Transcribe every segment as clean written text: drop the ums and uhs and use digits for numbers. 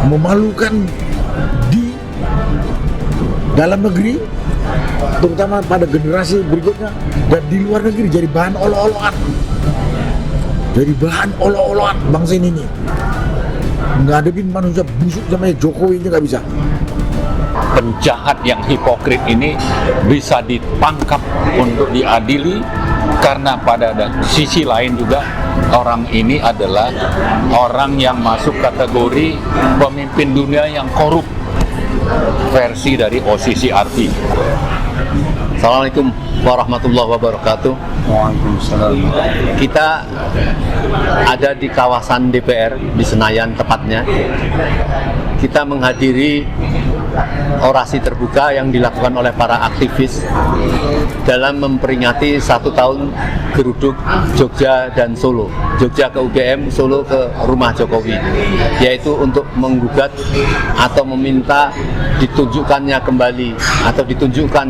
memalukan di dalam negeri, terutama pada generasi berikutnya, dan di luar negeri jadi bahan olok-olokan. Jadi bahan olok-olokan bangsa ini nih. Ngadepin manusia busuk sama Jokowi ini nggak bisa. Penjahat yang hipokrit ini bisa ditangkap untuk diadili, karena pada sisi lain juga orang ini adalah orang yang masuk kategori pemimpin dunia yang korup, versi dari OCCRP. Assalamualaikum warahmatullahi wabarakatuh. Waalaikumsalam. Kita ada di kawasan DPR di Senayan tepatnya. Kita menghadiri orasi terbuka yang dilakukan oleh para aktivis dalam memperingati 1 tahun geruduk Jogja dan Solo. Jogja ke UGM, Solo ke rumah Jokowi, yaitu untuk menggugat atau meminta ditunjukkannya kembali atau ditunjukkan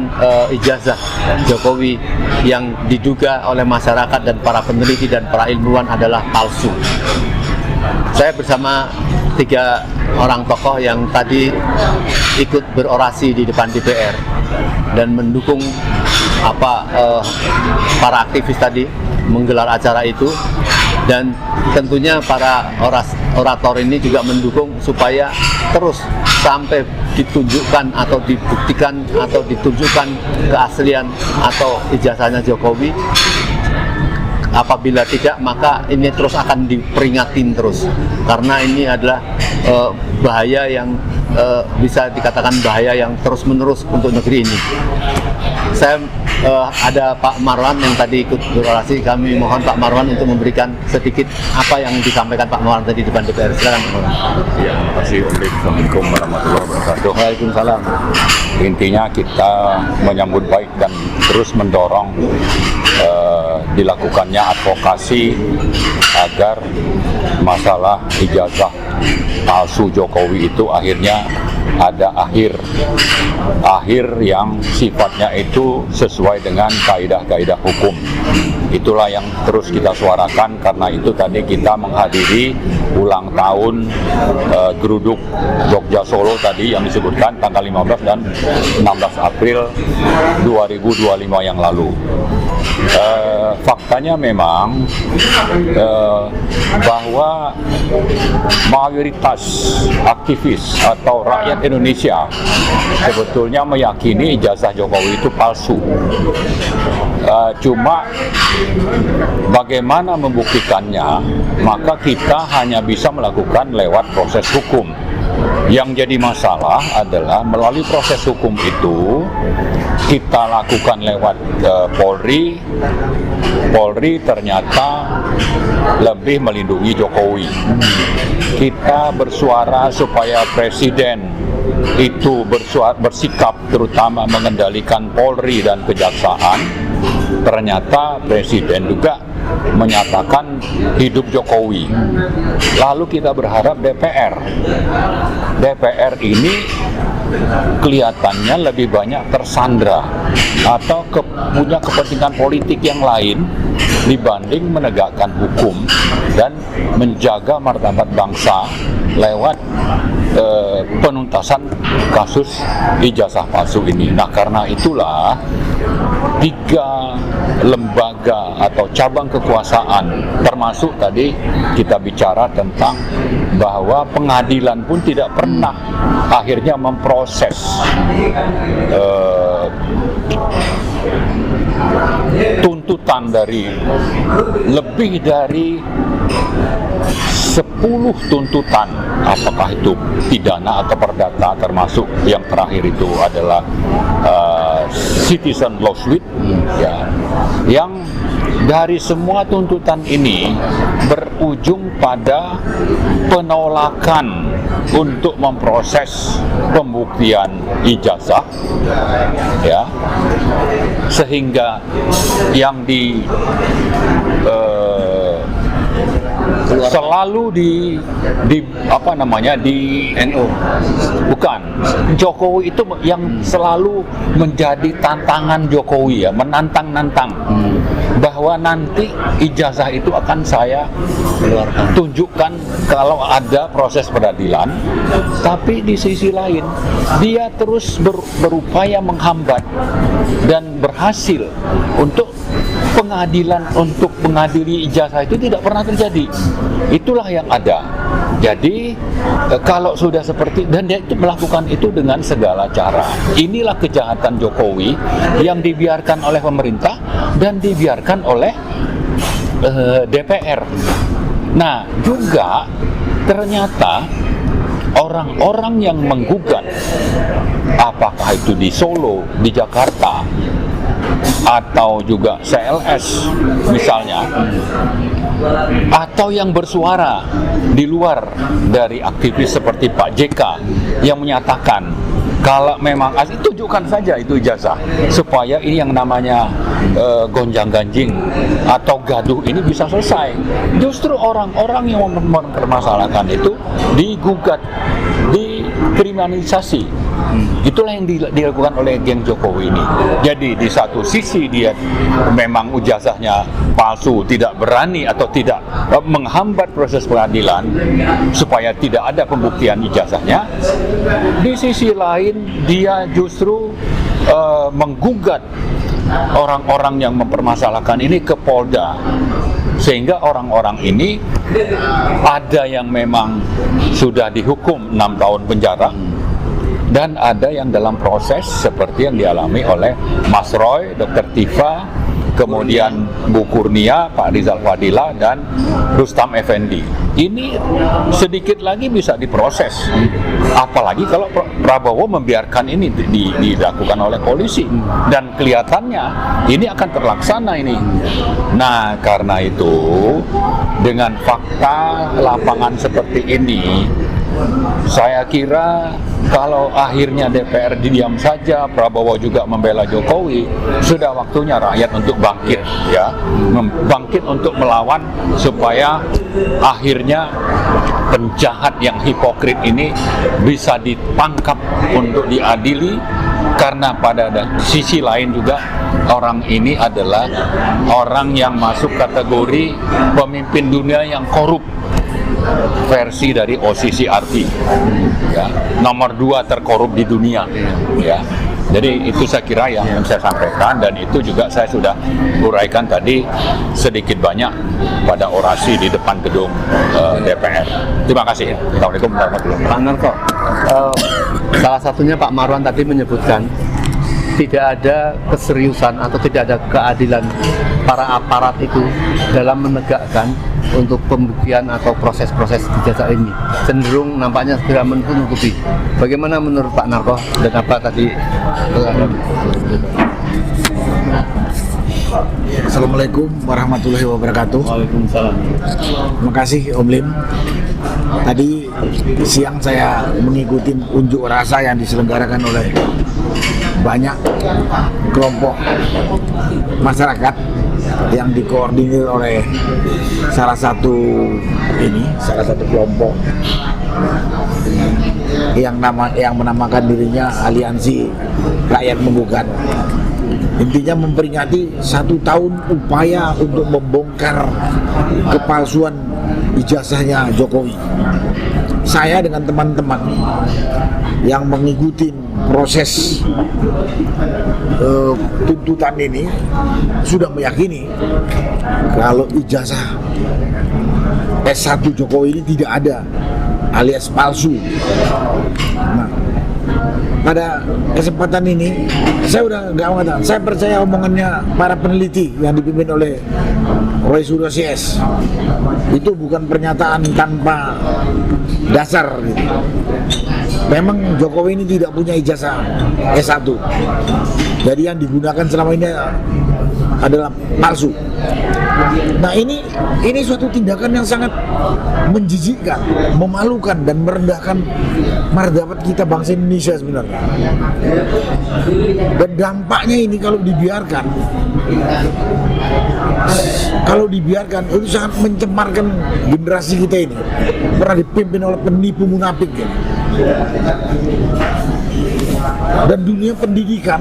ijazah Jokowi yang diduga oleh masyarakat dan para peneliti dan para ilmuwan adalah palsu. Saya bersama 3 orang tokoh yang tadi ikut berorasi di depan DPR dan mendukung para aktivis tadi menggelar acara itu, dan tentunya para orator ini juga mendukung supaya terus sampai ditunjukkan atau dibuktikan atau ditunjukkan keaslian atau ijazahnya Jokowi. Apabila tidak, maka ini terus akan diperingatin terus, karena ini adalah bahaya yang bisa dikatakan bahaya yang terus-menerus untuk negeri ini. Saya ada Pak Marwan yang tadi ikut berorasi. Kami mohon Pak Marwan untuk memberikan sedikit apa yang disampaikan Pak Marwan tadi di depan DPR. Silakan Pak Marwan. Ya, terima kasih. Assalamualaikum warahmatullahi wabarakatuh. Waalaikumsalam. Intinya kita menyambut baik dan terus mendorong dilakukannya advokasi agar masalah ijazah palsu Jokowi itu akhirnya ada akhir yang sifatnya itu sesuai dengan kaidah-kaidah hukum. Itulah yang terus kita suarakan, karena itu tadi kita menghadiri ulang tahun geruduk Jogja Solo tadi yang disebutkan tanggal 15 dan 16 April 2025 yang lalu. Faktanya memang bahwa mayoritas aktivis atau rakyat Indonesia sebetulnya meyakini ijazah Jokowi itu palsu. Cuma bagaimana membuktikannya, maka kita hanya bisa melakukan lewat proses hukum. Yang jadi masalah adalah melalui proses hukum itu kita lakukan lewat Polri. Polri ternyata lebih melindungi Jokowi. Kita bersuara supaya Presiden itu bersikap terutama mengendalikan Polri dan Kejaksaan. Ternyata Presiden juga menyatakan hidup Jokowi. Lalu kita berharap DPR ini kelihatannya lebih banyak tersandra atau punya kepentingan politik yang lain dibanding menegakkan hukum dan menjaga martabat bangsa lewat penuntasan kasus ijazah palsu ini. Nah, karena itulah 3 lembaga atau cabang kekuasaan, termasuk tadi kita bicara tentang bahwa pengadilan pun tidak pernah akhirnya memproses tuntutan dari lebih dari 10 tuntutan, apakah itu pidana atau perdata, termasuk yang terakhir itu adalah citizen lawsuit, ya, yang dari semua tuntutan ini berujung pada penolakan untuk memproses pembuktian ijazah, ya, sehingga yang selalu di apa namanya di NU. bukan, Jokowi itu yang selalu menjadi tantangan Jokowi ya, menantang-nantang bahwa nanti ijazah itu akan saya tunjukkan kalau ada proses peradilan. Tapi di sisi lain dia terus berupaya menghambat dan berhasil untuk pengadilan untuk mengadili ijazah itu tidak pernah terjadi. Itulah yang ada. Jadi kalau sudah seperti, dan dia itu melakukan itu dengan segala cara. Inilah kejahatan Jokowi yang dibiarkan oleh pemerintah dan dibiarkan oleh DPR. Nah, juga ternyata orang-orang yang menggugat, apakah itu di Solo, di Jakarta, atau juga CLS misalnya, atau yang bersuara di luar dari aktivis seperti Pak JK yang menyatakan kalau memang tunjukkan saja itu ijazah supaya ini yang namanya gonjang-ganjing atau gaduh ini bisa selesai. Justru orang-orang yang mempermasalahkan itu digugat, dikriminalisasi. Itulah yang dilakukan oleh geng Jokowi ini. Jadi di satu sisi dia memang ijazahnya palsu, tidak berani atau tidak menghambat proses pengadilan supaya tidak ada pembuktian ijazahnya. Di sisi lain dia justru menggugat orang-orang yang mempermasalahkan ini ke Polda, sehingga orang-orang ini ada yang memang sudah dihukum 6 tahun penjara dan ada yang dalam proses seperti yang dialami oleh Mas Roy, Dr. Tifa, kemudian Bu Kurnia, Pak Rizal Fadila, dan Rustam Effendi. Ini sedikit lagi bisa diproses. Apalagi kalau Prabowo membiarkan ini dilakukan oleh polisi. Dan kelihatannya ini akan terlaksana ini. Nah, karena itu dengan fakta lapangan seperti ini, saya kira kalau akhirnya DPR diam saja, Prabowo juga membela Jokowi, sudah waktunya rakyat untuk bangkit, ya, bangkit untuk melawan supaya akhirnya penjahat yang hipokrit ini bisa ditangkap untuk diadili. Karena pada sisi lain juga orang ini adalah orang yang masuk kategori pemimpin dunia yang korup versi dari OCCRT, ya, nomor 2 terkorup di dunia, ya. Jadi itu saya kira yang saya sampaikan, dan itu juga saya sudah uraikan tadi sedikit banyak pada orasi di depan gedung DPR. Terima kasih. Assalamualaikum warahmatullahi wabarakatuh. Pak Narko, salah satunya Pak Marwan tadi menyebutkan tidak ada keseriusan atau tidak ada keadilan para aparat itu dalam menegakkan untuk pembuktian atau proses-proses ijazah ini, cenderung nampaknya segera menutupi. Bagaimana menurut Pak Narko dan apa tadi? Assalamualaikum warahmatullahi wabarakatuh. Waalaikumsalam. Terima kasih Om Lim. Tadi siang saya mengikuti unjuk rasa yang diselenggarakan oleh banyak kelompok masyarakat yang dikoordinir oleh salah satu kelompok yang menamakan dirinya Aliansi Rakyat Menggugat. Intinya memperingati 1 tahun upaya untuk membongkar kepalsuan ijazahnya Jokowi. Saya dengan teman-teman yang mengikuti proses tuntutan ini sudah meyakini kalau ijazah S1 Jokowi ini tidak ada, alias palsu. Nah, pada kesempatan ini saya udah nggak mengatakan, saya percaya omongannya para peneliti yang dipimpin oleh Roy Suryo CS. Itu bukan pernyataan tanpa dasar gitu. Memang Jokowi ini tidak punya ijazah S1, jadi yang digunakan selama ini adalah palsu. Nah, ini suatu tindakan yang sangat menjijikkan, memalukan, dan merendahkan martabat kita bangsa Indonesia sebenarnya. Dan dampaknya ini kalau dibiarkan, kalau dibiarkan itu sangat mencemarkan generasi kita ini. Pernah dipimpin oleh penipu munafik ya. Dan dunia pendidikan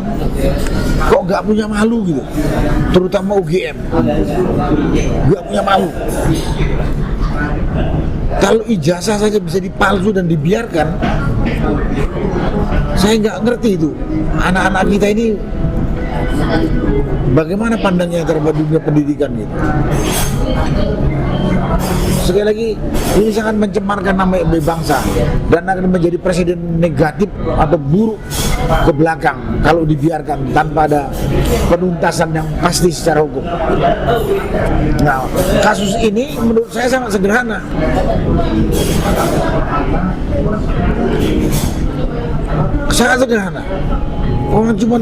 kok nggak punya malu gitu, terutama UGM nggak punya malu. Kalau ijazah saja bisa dipalsu dan dibiarkan, saya nggak ngerti itu anak-anak kita ini bagaimana pandangnya terhadap dunia pendidikan gitu. Sekali lagi, ini sangat mencemarkan nama bangsa dan akan menjadi presiden negatif atau buruk ke belakang kalau dibiarkan tanpa ada penuntasan yang pasti secara hukum. Nah, kasus ini menurut saya sangat sederhana. Sangat sederhana. Orang cuma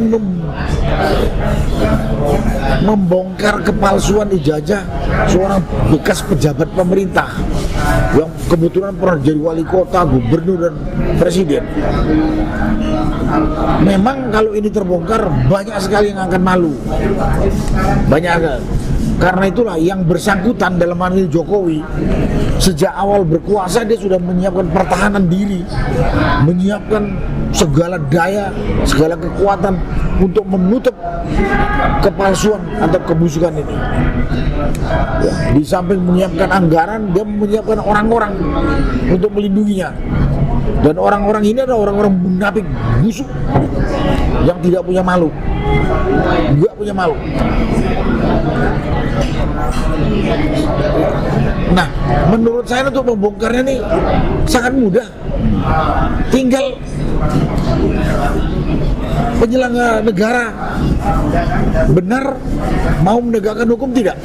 membongkar kepalsuan ijazah seorang bekas pejabat pemerintah yang kebetulan pernah jadi wali kota, gubernur, dan presiden. Memang kalau ini terbongkar banyak sekali yang akan malu, banyak. Karena itulah yang bersangkutan dalam hal ini Jokowi sejak awal berkuasa dia sudah menyiapkan pertahanan diri, menyiapkan segala daya, segala kekuatan untuk menutup kepalsuan atau kebusukan ini. Di samping menyiapkan anggaran, dia menyiapkan orang-orang untuk melindunginya. Dan orang-orang ini adalah orang-orang munafik busuk yang tidak punya malu, nggak punya malu. Nah, menurut saya untuk membongkarnya nih sangat mudah. Tinggal penyelenggara negara benar mau menegakkan hukum tidak,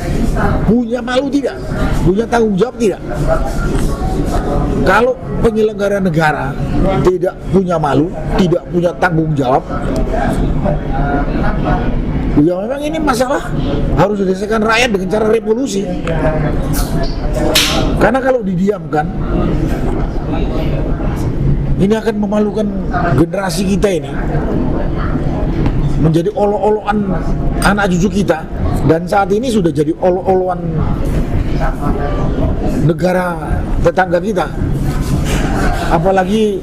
punya malu tidak, punya tanggung jawab tidak. Kalau penyelenggara negara tidak punya malu, tidak punya tanggung jawab, ya memang ini masalah harus diselesaikan rakyat dengan cara revolusi. Karena kalau didiamkan, ini akan memalukan generasi kita ini, menjadi olo-oloan anak cucu kita, dan saat ini sudah jadi olo-oloan negara tetangga kita. Apalagi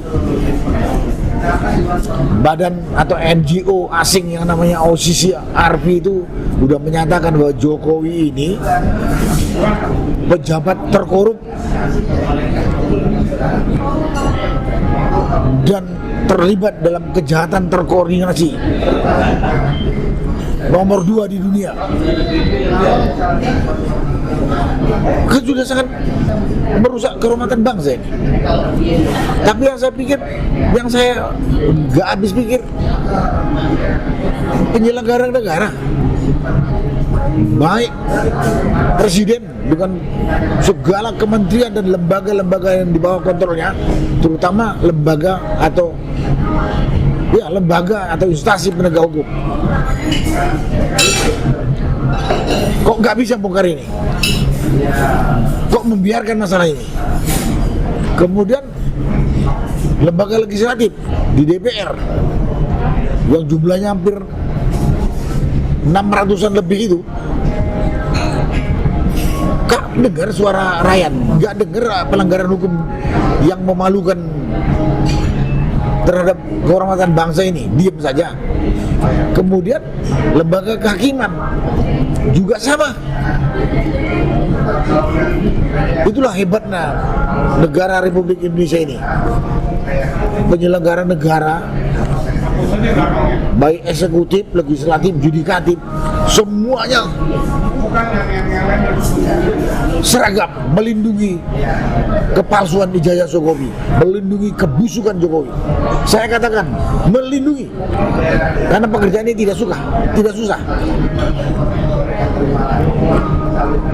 badan atau NGO asing yang namanya OCCRP itu sudah menyatakan bahwa Jokowi ini pejabat terkorup dan terlibat dalam kejahatan terkoordinasi nomor 2 di dunia. Kan sudah sangat merusak kehormatan bangsa ini. Tapi yang saya nggak habis pikir, penyelenggara negara, baik presiden dengan segala kementerian dan lembaga-lembaga yang di bawah kontrolnya, terutama lembaga atau instansi penegak hukum, kok nggak bisa bongkar ini? Kok membiarkan masalah ini? Kemudian lembaga legislatif di DPR yang jumlahnya hampir 600-an lebih itu, gak dengar suara rakyat, gak dengar pelanggaran hukum yang memalukan terhadap kehormatan bangsa ini, diam saja. Kemudian lembaga kehakiman juga sama. Itulah hebatnya negara Republik Indonesia ini. Penyelenggara negara, baik eksekutif, legislatif, yudikatif, semuanya seragam melindungi kepalsuan ijazah Jokowi, melindungi kebusukan Jokowi. Saya katakan melindungi, karena pekerjaan ini tidak susah.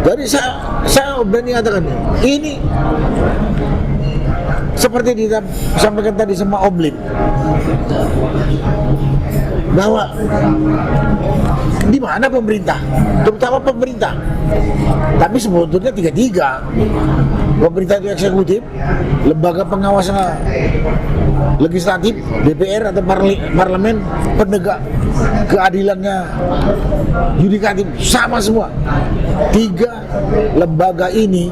Jadi saya berani katakan ini seperti disampaikan tadi sama Om Lin, bahwa di mana pemerintah, terutama pemerintah, tapi sebetulnya tiga, pemerintah itu eksekutif, lembaga pengawas legislatif, DPR atau parlemen, penegak keadilannya, yudikatif, sama semua. 3 lembaga ini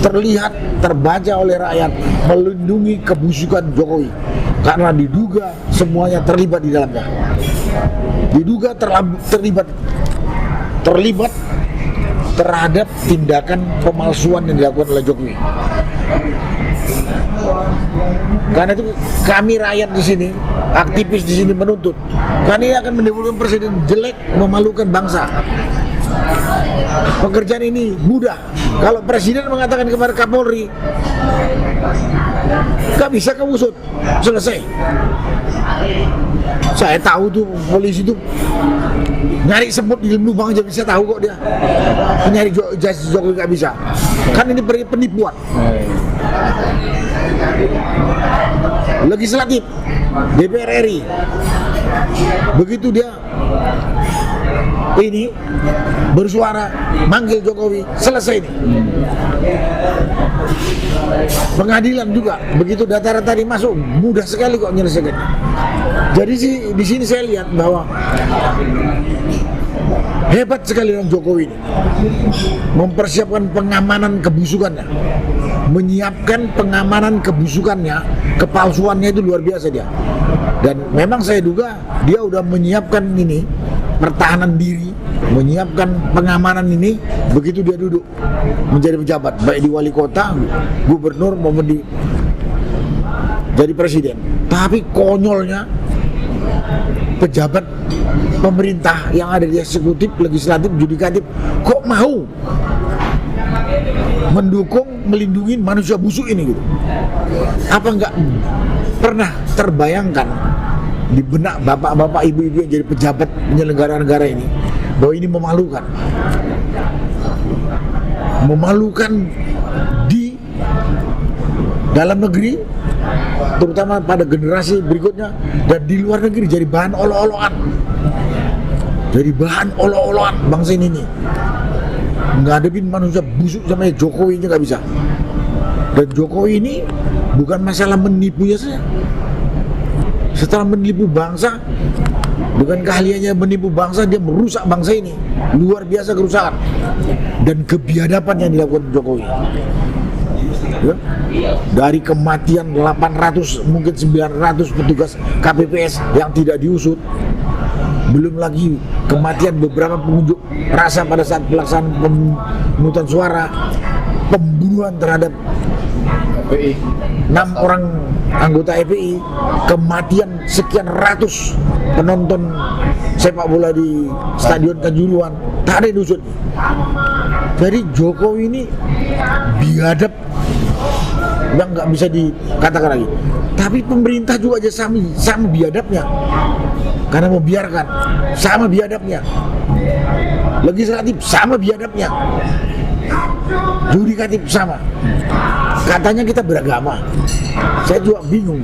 terlihat, terbaca oleh rakyat melindungi kebusukan Jokowi karena diduga semuanya terlibat di dalamnya. Diduga terlibat terhadap tindakan pemalsuan yang dilakukan oleh Jokowi. Karena itu kami rakyat di sini, aktivis di sini menuntut, karena ini akan menimbulkan presiden jelek, memalukan bangsa. Pekerjaan ini mudah. Kalau presiden mengatakan kepada Kapolri, gak bisa kamu usut, selesai. Saya tahu tuh polisi tuh nyari semut di lubang aja bisa tahu kok dia. Nyari Jokowi gak bisa. Kan ini penipuan. Legislatif, DPR RI, begitu dia ini bersuara manggil Jokowi, selesai nih. Pengadilan juga begitu data-data masuk, mudah sekali kok menyelesaikan. Jadi sih di sini saya lihat bahwa hebat sekali orang Jokowi ini, mempersiapkan pengamanan kebusukannya, menyiapkan pengamanan kebusukannya, kepalsuannya itu luar biasa dia. Dan memang saya duga dia udah menyiapkan ini, pertahanan diri, menyiapkan pengamanan ini begitu dia duduk menjadi pejabat, baik di wali kota, gubernur maupun di jadi presiden. Tapi konyolnya pejabat pemerintah yang ada di eksekutif, legislatif, yudikatif kok mau mendukung, melindungi manusia busuk ini gitu. Apa enggak pernah terbayangkan di benak bapak-bapak, ibu-ibu yang jadi pejabat penyelenggara negara ini bahwa ini memalukan. Memalukan di dalam negeri, terutama pada generasi berikutnya, dan di luar negeri jadi bahan olok-olokan. Jadi bahan olok-olokan bangsa ini nih. Ngadepin manusia busuk sama Jokowi aja nggak bisa. Dan Jokowi ini bukan masalah menipunya saja. Setelah menipu bangsa, dengan keahliannya menipu bangsa, dia merusak bangsa ini. Luar biasa kerusakan dan kebiadaban yang dilakukan Jokowi. Ya? Dari kematian 800 mungkin 900 petugas KPPS yang tidak diusut, belum lagi kematian beberapa pengunjuk rasa pada saat pelaksanaan pemungutan suara, pembunuhan terhadap 6 orang anggota FPI, kematian sekian ratus penonton sepak bola di Stadion Kanjuruhan, tak ada yang diusut. Jadi Jokowi ini biadab yang nggak bisa dikatakan lagi. Tapi pemerintah juga aja sama biadabnya, karena membiarkan, sama biadabnya. Legislatif sama biadabnya, yudikatif sama. Katanya kita beragama, saya juga bingung.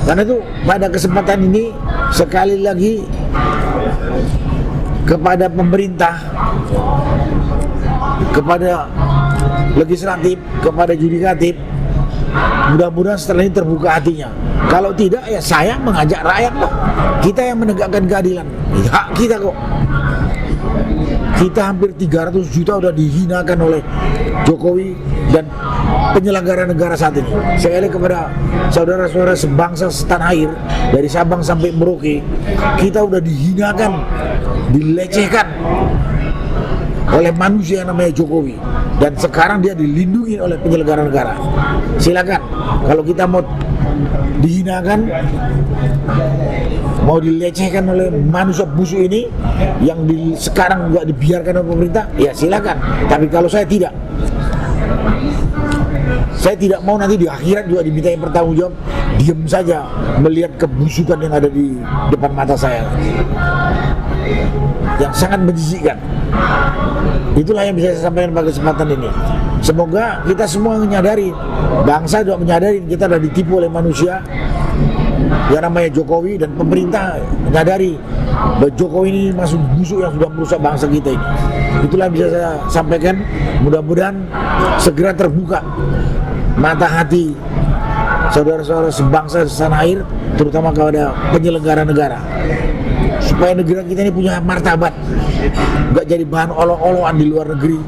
Karena itu pada kesempatan ini sekali lagi kepada pemerintah, kepada legislatif, kepada yudikatif, mudah-mudahan setelah ini terbuka hatinya. Kalau tidak, ya saya mengajak rakyat lah. Kita yang menegakkan keadilan, hak kita kok. Kita hampir 300 juta udah dihinakan oleh Jokowi dan penyelenggara negara saat ini. Sekali kepada saudara-saudara sebangsa setanah air, dari Sabang sampai Merauke, kita udah dihinakan, dilecehkan oleh manusia yang namanya Jokowi. Dan sekarang dia dilindungi oleh penyelenggara negara. Silakan, kalau kita mau dihinakan, mau dilecehkan oleh manusia busuk ini yang sekarang juga dibiarkan oleh pemerintah, ya silakan. Tapi kalau saya tidak mau nanti di akhirat juga dimintai bertanggung jawab, diam saja melihat kebusukan yang ada di depan mata saya, yang sangat menjijikkan. Itulah yang bisa saya sampaikan pada kesempatan ini. Semoga kita semua menyadari, bangsa juga menyadari kita sudah ditipu oleh manusia yang namanya Jokowi, dan pemerintah menyadari bahwa Jokowi ini masuk busuk yang sudah merusak bangsa kita ini. Itulah yang bisa saya sampaikan. Mudah-mudahan segera terbuka mata hati saudara-saudara sebangsa setanah air, terutama kepada penyelenggara negara, supaya negara kita ini punya martabat, nggak jadi bahan olok-olokan di luar negeri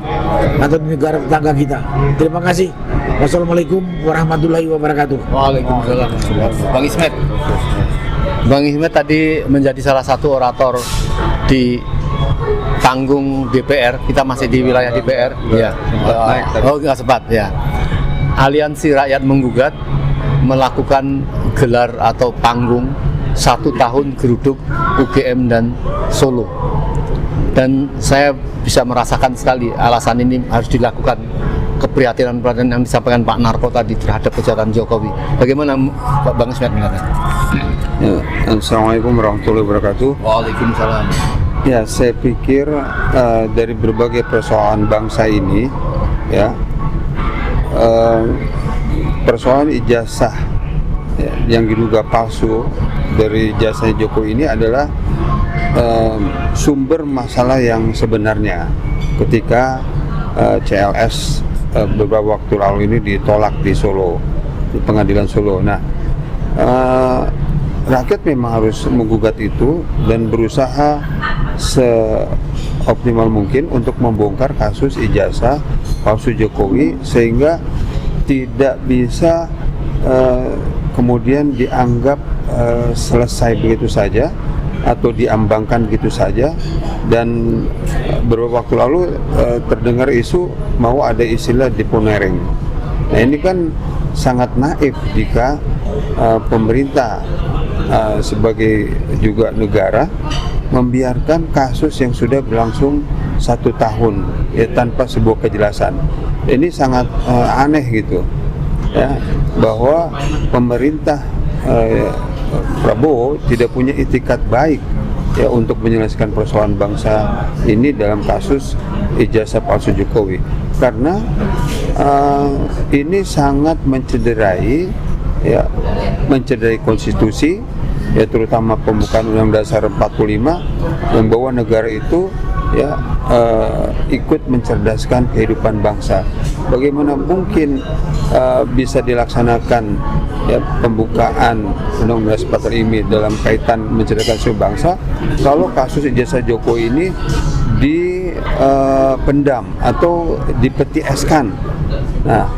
atau di negara tetangga kita. Terima kasih. Wassalamualaikum warahmatullahi wabarakatuh. Waalaikumsalam. Bang Ismet tadi menjadi salah satu orator di panggung DPR. Kita masih di wilayah DPR. Ya. Nggak sempat ya. Aliansi Rakyat Menggugat melakukan gelar atau panggung 1 tahun geruduk UGM dan Solo. Dan saya bisa merasakan sekali alasan ini harus dilakukan, keprihatinan yang disampaikan Pak Narko tadi terhadap kejahatan Jokowi. Bagaimana Bang Ismet melihatnya? Ya, Assalamualaikum warahmatullahi wabarakatuh. Waalaikumsalam. Ya, saya pikir dari berbagai persoalan bangsa ini, ya, persoalan ijazah ya, yang diduga palsu dari ijazah Jokowi ini adalah sumber masalah yang sebenarnya ketika CLS beberapa waktu lalu ini ditolak di Solo, di Pengadilan Solo. Nah, rakyat memang harus menggugat itu dan berusaha seoptimal mungkin untuk membongkar kasus ijazah palsu Jokowi sehingga tidak bisa kemudian dianggap selesai begitu saja atau diambangkan gitu saja. Dan beberapa waktu lalu terdengar isu mau ada istilah deponering. Nah, ini kan sangat naif jika pemerintah sebagai juga negara membiarkan kasus yang sudah berlangsung 1 tahun ya, tanpa sebuah kejelasan. Ini sangat aneh gitu ya, bahwa pemerintah Prabowo tidak punya itikat baik ya untuk menyelesaikan persoalan bangsa ini dalam kasus ijazah palsu Jokowi, karena ini sangat mencederai konstitusi ya, terutama pembukaan Undang-Undang Dasar 45 yang bahwa negara itu ya ikut mencerdaskan kehidupan bangsa. Bagaimana mungkin bisa dilaksanakan ya pembukaan Undang-Undang Dasar 45 ini dalam kaitan mencerdaskan seluruh bangsa kalau kasus ijazah Jokowi ini dipendam atau dipetieskan. Nah,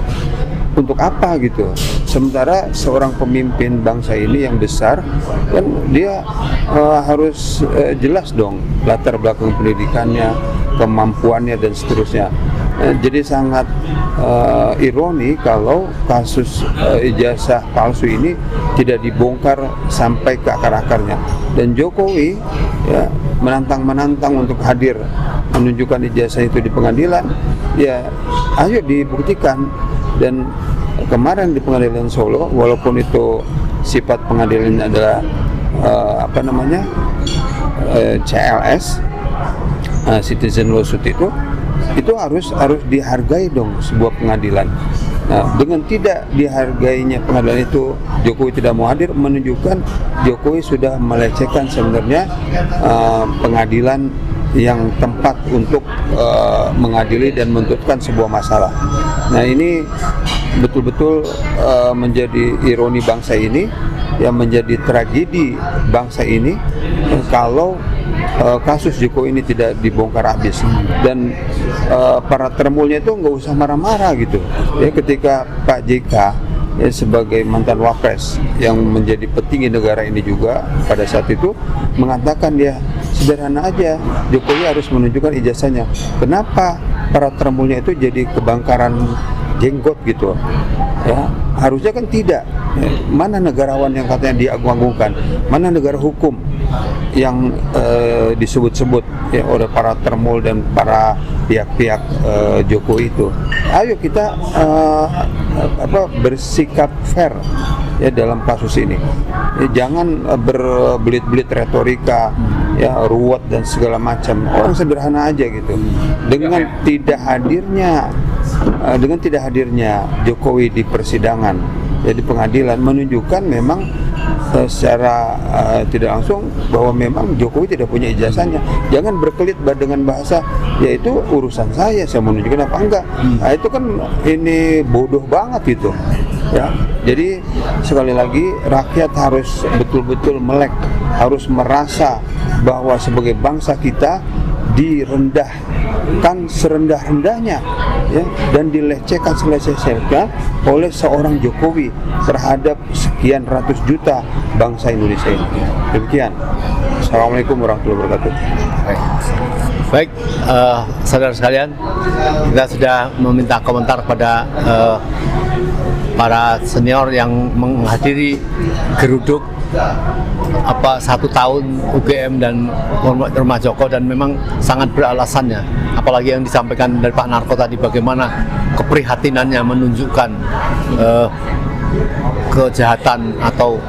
untuk apa gitu? Sementara seorang pemimpin bangsa ini yang besar kan dia harus jelas dong latar belakang pendidikannya, kemampuannya dan seterusnya. Jadi sangat ironi kalau kasus ijazah palsu ini tidak dibongkar sampai ke akar-akarnya. Dan Jokowi ya menantang untuk hadir menunjukkan ijazah itu di pengadilan. Ya, ayo dibuktikan. Dan kemarin di Pengadilan Solo, walaupun itu sifat pengadilan adalah CLS, citizen lawsuit itu harus dihargai dong sebuah pengadilan. Nah, dengan tidak dihargainya pengadilan itu, Jokowi tidak mau hadir, menunjukkan Jokowi sudah melecehkan sebenarnya pengadilan yang tempat untuk mengadili dan menuntutkan sebuah masalah. Nah, ini betul-betul menjadi ironi bangsa ini, yang menjadi tragedi bangsa ini kalau kasus Jokowi ini tidak dibongkar habis. Dan para termulnya itu nggak usah marah-marah gitu ya, ketika Pak JK ya, sebagai mantan wapres yang menjadi petinggi negara ini juga pada saat itu mengatakan dia sederhana aja, Jokowi harus menunjukkan ijazahnya. Kenapa para termulnya itu jadi kebangkaran jenggot gitu ya? Harusnya kan tidak ya. Mana negarawan yang katanya diagung-agungkan, mana negara hukum yang disebut-sebut ya oleh para termul dan para pihak-pihak Jokowi itu. Ayo kita bersikap fair ya dalam kasus ini. Ya, jangan berbelit-belit retorika ya, ruwet dan segala macam. Orang sederhana aja gitu. Dengan tidak hadirnya Jokowi di persidangan ya, di pengadilan menunjukkan memang secara tidak langsung bahwa memang Jokowi tidak punya ijazahnya. Jangan berkelit dengan bahasa yaitu urusan saya mau nunjukin apa enggak. Nah, itu kan ini bodoh banget itu. Ya, jadi sekali lagi rakyat harus betul-betul melek, harus merasa bahwa sebagai bangsa kita direndahkan serendah-rendahnya, ya, dan dilecehkan seleceh-lecehnya oleh seorang Jokowi terhadap sekian ratus juta bangsa Indonesia ini. Demikian. Assalamualaikum warahmatullahi wabarakatuh. Baik, saudara sekalian, kita sudah meminta komentar pada para senior yang menghadiri geruduk 1 tahun UGM dan Rumah Joko, dan memang sangat beralasannya, apalagi yang disampaikan dari Pak Narko tadi, bagaimana keprihatinannya menunjukkan kejahatan atau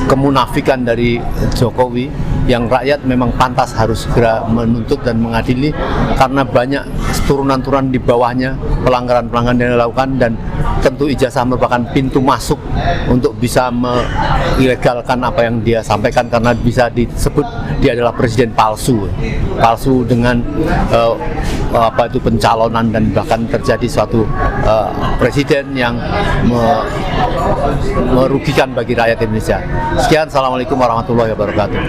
kemunafikan dari Jokowi yang rakyat memang pantas harus segera menuntut dan mengadili, karena banyak turunan-turunan di bawahnya pelanggaran-pelanggaran yang dilakukan, dan tentu ijazah merupakan pintu masuk untuk bisa mengilegalkan apa yang dia sampaikan, karena bisa disebut dia adalah presiden palsu dengan pencalonan, dan bahkan terjadi suatu presiden yang merugikan bagi rakyat Indonesia. Sekian, assalamualaikum warahmatullahi wabarakatuh.